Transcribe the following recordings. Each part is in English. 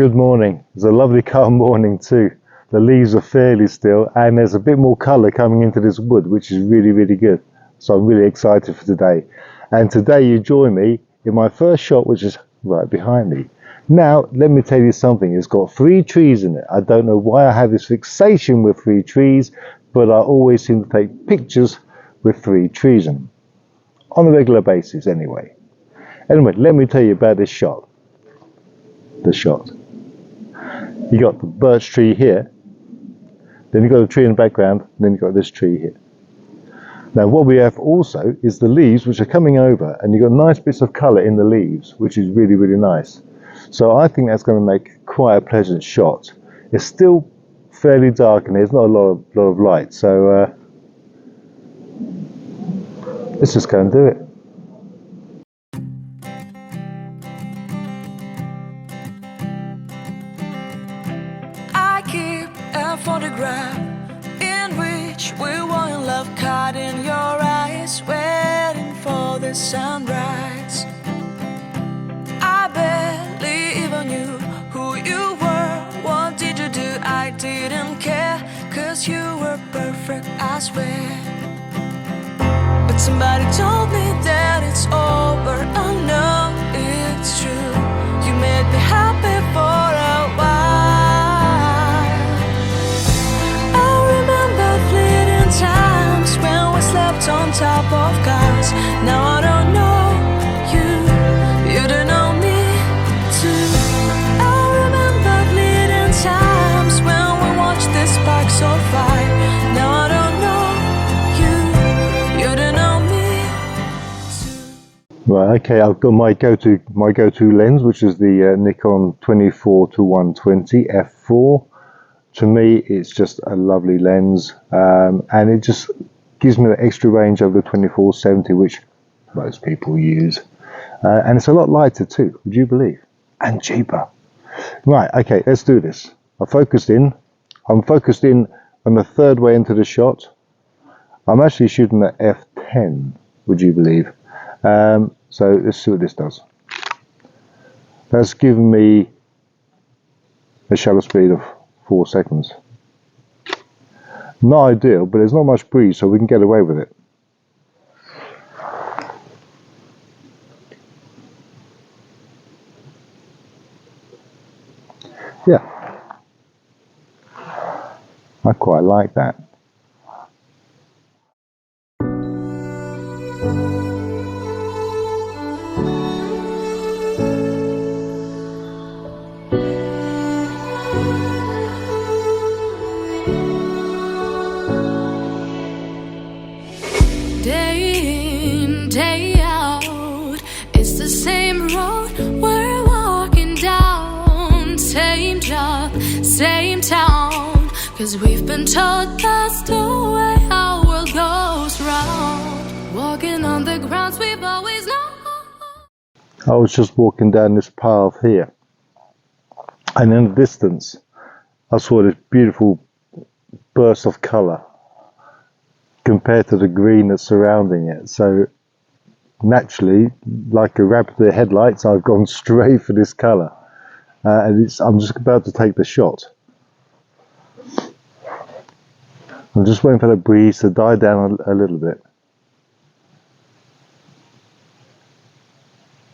Good morning. It's a lovely calm morning too. The leaves are fairly still and there's a bit more colour coming into this wood, which is really good. So I'm really excited for today. And today you join me in my first shot, which is right behind me. Now, let me tell you something. It's got 3 trees in it. I don't know why I have this fixation with 3 trees, but I always seem to take pictures with 3 trees in them. On a regular basis anyway. Anyway, let me tell you about this shot. The shot. You got the birch tree here, then you've got a tree in the background, and then you've got this tree here. Now what we have also is the leaves which are coming over, and you've got nice bits of colour in the leaves, which is really nice. So I think that's going to make quite a pleasant shot. It's still fairly dark and there's not a lot of light, so let's just go and do it. Photograph in which we were in love, caught in your eyes, waiting for the sunrise. I barely even knew who you were. What did you do? I didn't care, 'cause you were perfect, I swear. But somebody told me that it's over. Oh no, it's true. You made me happy for a while. Times when we slept on top of cars. Now I don't know you, you don't know me too. I remember fleeting times when we watched the sparks so fire. Now I don't know you, you don't know me too. Right, okay, I've got my go-to lens, which is the Nikon 24-120 f4. To me, it's just a lovely lens, and it just gives me an extra range over the 24-70, which most people use. And it's a lot lighter too, would you believe? And cheaper. Right, okay, let's do this. I'm focused in on the 3rd way into the shot. I'm actually shooting at f10, would you believe? So let's see what this does. That's given me a shutter speed of 4 seconds. Not ideal, but there's not much breeze, so we can get away with it. Yeah, I quite like that. Day in, day out, it's the same road we're walking down. Same job, same town, 'cause we've been told that's the way our world goes round. Walking on the grounds we've always known. I was just walking down this path here, and in the distance I saw this beautiful burst of colour compared to the green that's surrounding it. So naturally, like a rabbit with the headlights, I've gone straight for this colour, and I'm just about to take the shot. I'm just waiting for the breeze to die down a little bit.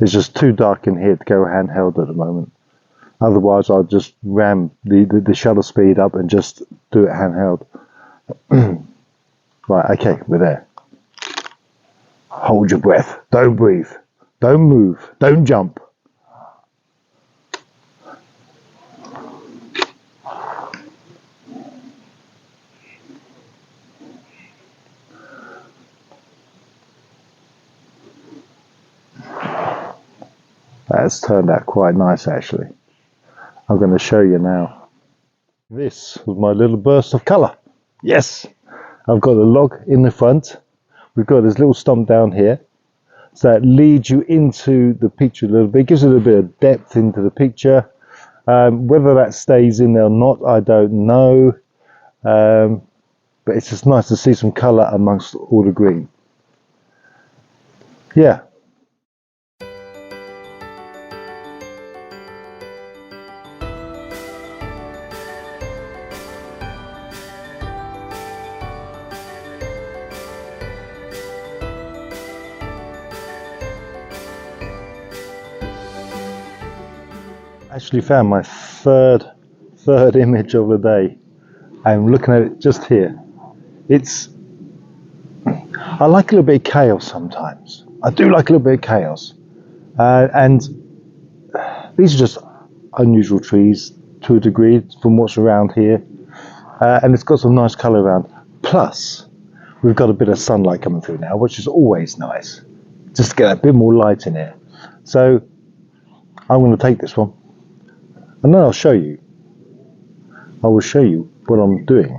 It's just too dark in here to go handheld at the moment. Otherwise I'll just ram the shutter speed up and just do it handheld. Right, okay, we're there. Hold your breath, don't breathe, don't move, don't jump. That's turned out quite nice actually. I'm going to show you now. This was my little burst of colour. Yes! I've got a log in the front. We've got this little stump down here. So that leads you into the picture a little bit. It gives it a bit of depth into the picture. Whether that stays in there or not, I don't know. But it's just nice to see some colour amongst all the green. Yeah. Actually found my third image of the day. I'm looking at it just here. I like a little bit of chaos sometimes. I do like a little bit of chaos. And these are just unusual trees to a degree from what's around here. And it's got some nice colour around. Plus, we've got a bit of sunlight coming through now, which is always nice. Just to get a bit more light in here. So, I'm going to take this one. And then I'll show you. I will show you what I'm doing.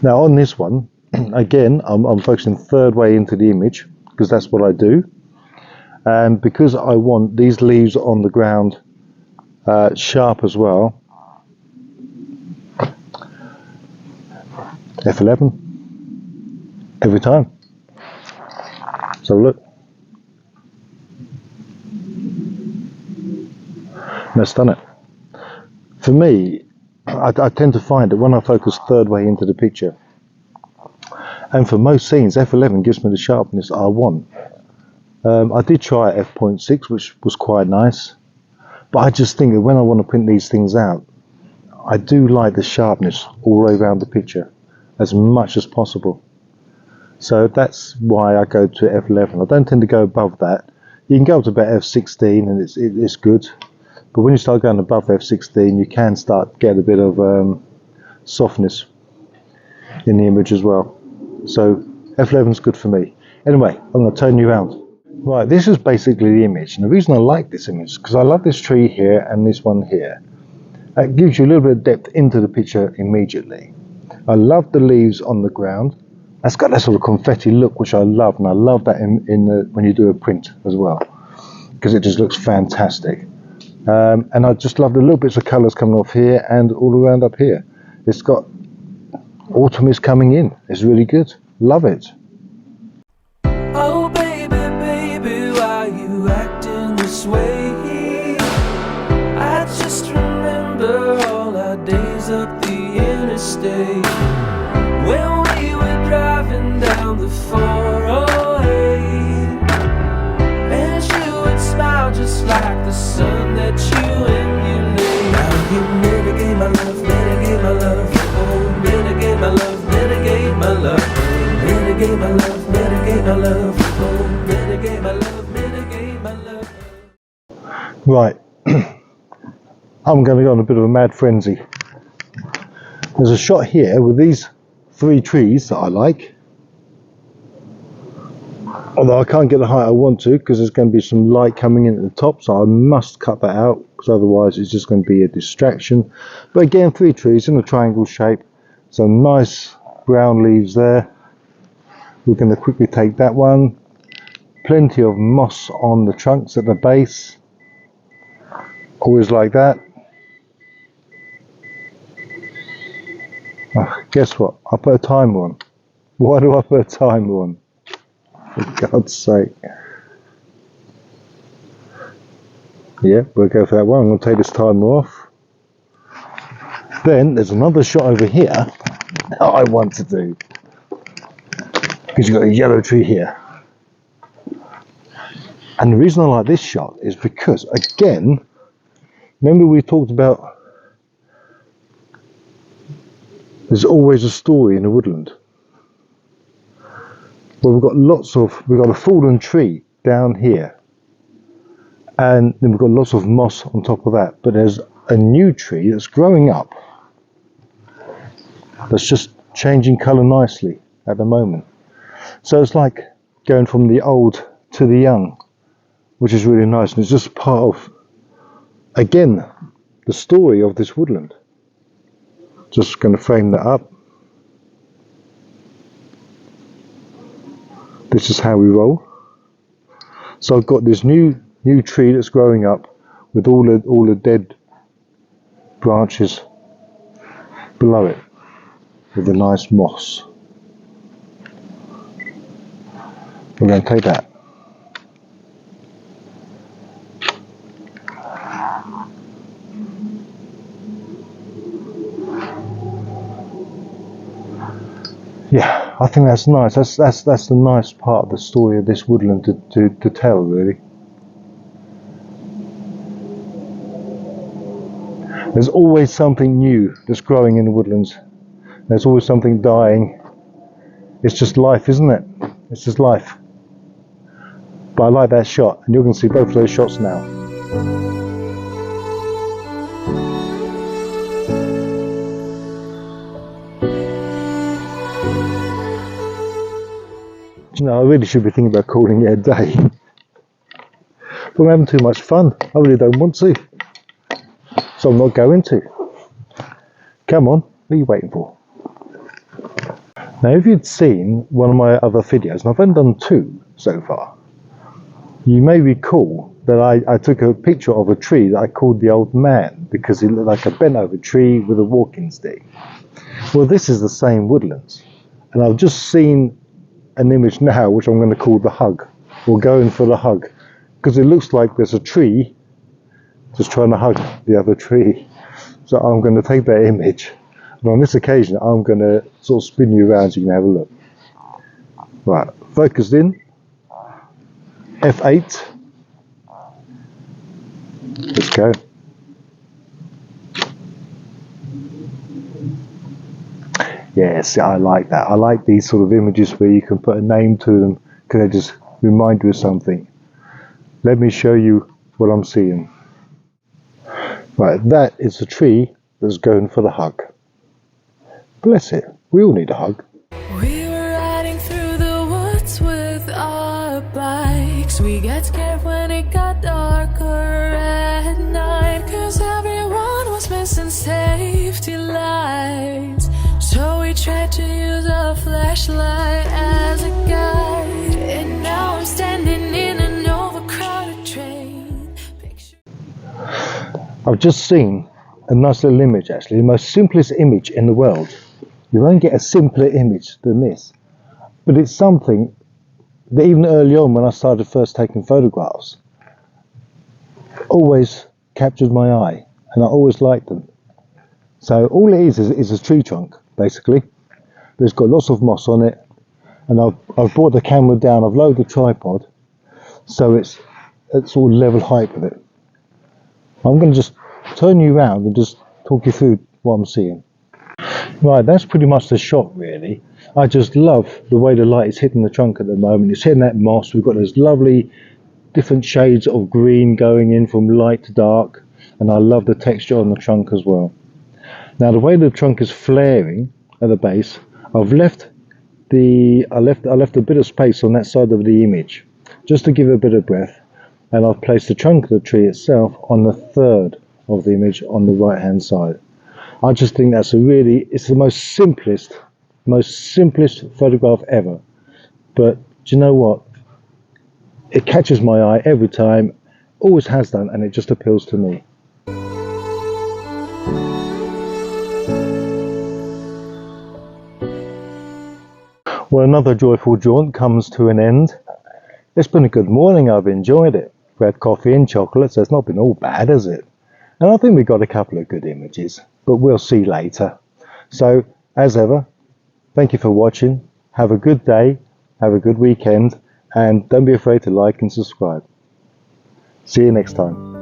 Now on this one, again, I'm focusing third way into the image because that's what I do. And because I want these leaves on the ground sharp as well, F11 every time. So look. That's done it. For me, I tend to find that when I focus third way into the picture, and for most scenes, F11 gives me the sharpness I want. I did try f.6, which was quite nice, but I just think that when I want to print these things out, I do like the sharpness all the way around the picture as much as possible. So that's why I go to f11. I don't tend to go above that. You can go up to about f16 and it's good. But when you start going above f16, you can start get a bit of softness in the image as well. So f11 is good for me. Anyway, I'm going to turn you around. Right, this is basically the image. And the reason I like this image is because I love this tree here and this one here. It gives you a little bit of depth into the picture immediately. I love the leaves on the ground. It's got that sort of confetti look, which I love. And I love that when you do a print as well, because it just looks fantastic. And I just love the little bits of colours coming off here and all around up here. It's got autumn is coming in. It's really good. Love it. Oh baby, baby, why you acting this way? I just remember all our days up the interstate when we were driving down the 408, and you would smile just like the sun that you emulate. Now you mitigate my love, mitigate my love, oh mitigate my love, mitigate my love, mitigate my love, mitigate my love, oh mitigate my love, mitigate my love. Right, I'm going to go on a bit of a mad frenzy. There's a shot here with these 3 trees that I like. Although I can't get the height I want to because there's going to be some light coming in at the top, so I must cut that out because otherwise it's just going to be a distraction. But again, 3 trees in a triangle shape, some nice brown leaves there. We're going to quickly take that one. Plenty of moss on the trunks at the base. Always like that. Oh, guess what? I put a timer on. Why do I put a timer on? For God's sake. Yeah, we'll go for that one. I'm going to take this timer off. Then there's another shot over here that I want to do. Because you've got a yellow tree here. And the reason I like this shot is because, again, remember we talked about there's always a story in a woodland. Well, we've got a fallen tree down here, and then we've got lots of moss on top of that, but there's a new tree that's growing up that's just changing colour nicely at the moment. So it's like going from the old to the young, which is really nice, and it's just part of, again, the story of this woodland. Just going to frame that up. This is how we roll. So I've got this new tree that's growing up with all the dead branches below it with the nice moss. We're going to take that. Yeah, I think that's nice. That's the nice part of the story of this woodland to tell, really. There's always something new that's growing in the woodlands. There's always something dying. It's just life, isn't it? It's just life. But I like that shot, and you're going to see both of those shots now. You know, I really should be thinking about calling it a day. But I'm having too much fun. I really don't want to. So I'm not going to. Come on, what are you waiting for? Now, if you'd seen one of my other videos, and I've only done 2 so far, you may recall that I took a picture of a tree that I called the old man because it looked like a bent over tree with a walking stick. Well, this is the same woodlands. And I've just seen an image now which I'm going to call the hug, or going for the hug, because it looks like there's a tree just trying to hug the other tree. So I'm going to take that image, and on this occasion I'm going to sort of spin you around so you can have a look. Right, focused in, F8, let's go. Yes, I like that. I like these sort of images where you can put a name to them because they just remind you of something. Let me show you what I'm seeing. Right, that is a tree that's going for the hug. Bless it, we all need a hug. We were riding through the woods with our bikes. We got scared when it got darker at night, 'cause everyone was missing safety lights. So we tried to use a flashlight as a guide, and now I'm standing in an overcrowded train. I've just seen a nice little image, actually, the most simplest image in the world. You won't get a simpler image than this, but it's something that even early on when I started first taking photographs always captured my eye, and I always liked them. So all it is a tree trunk, basically, but it's got lots of moss on it, and I've brought the camera down, I've lowered the tripod so it's all level height with it. I'm going to just turn you around and just talk you through what I'm seeing. Right, that's pretty much the shot, really. I just love the way the light is hitting the trunk at the moment. It's hitting that moss. We've got those lovely different shades of green going in from light to dark, and I love the texture on the trunk as well. Now, the way the trunk is flaring at the base, I left a bit of space on that side of the image just to give it a bit of breath, and I've placed the trunk of the tree itself on the third of the image on the right hand side. I just think that's it's the most simplest photograph ever. But do you know what? It catches my eye every time, always has done, and it just appeals to me. Well, another joyful jaunt comes to an end. It's been a good morning, I've enjoyed it. We had coffee and chocolate, so it's not been all bad, has it? And I think we got a couple of good images, but we'll see later. So, as ever, thank you for watching. Have a good day, have a good weekend, and don't be afraid to like and subscribe. See you next time.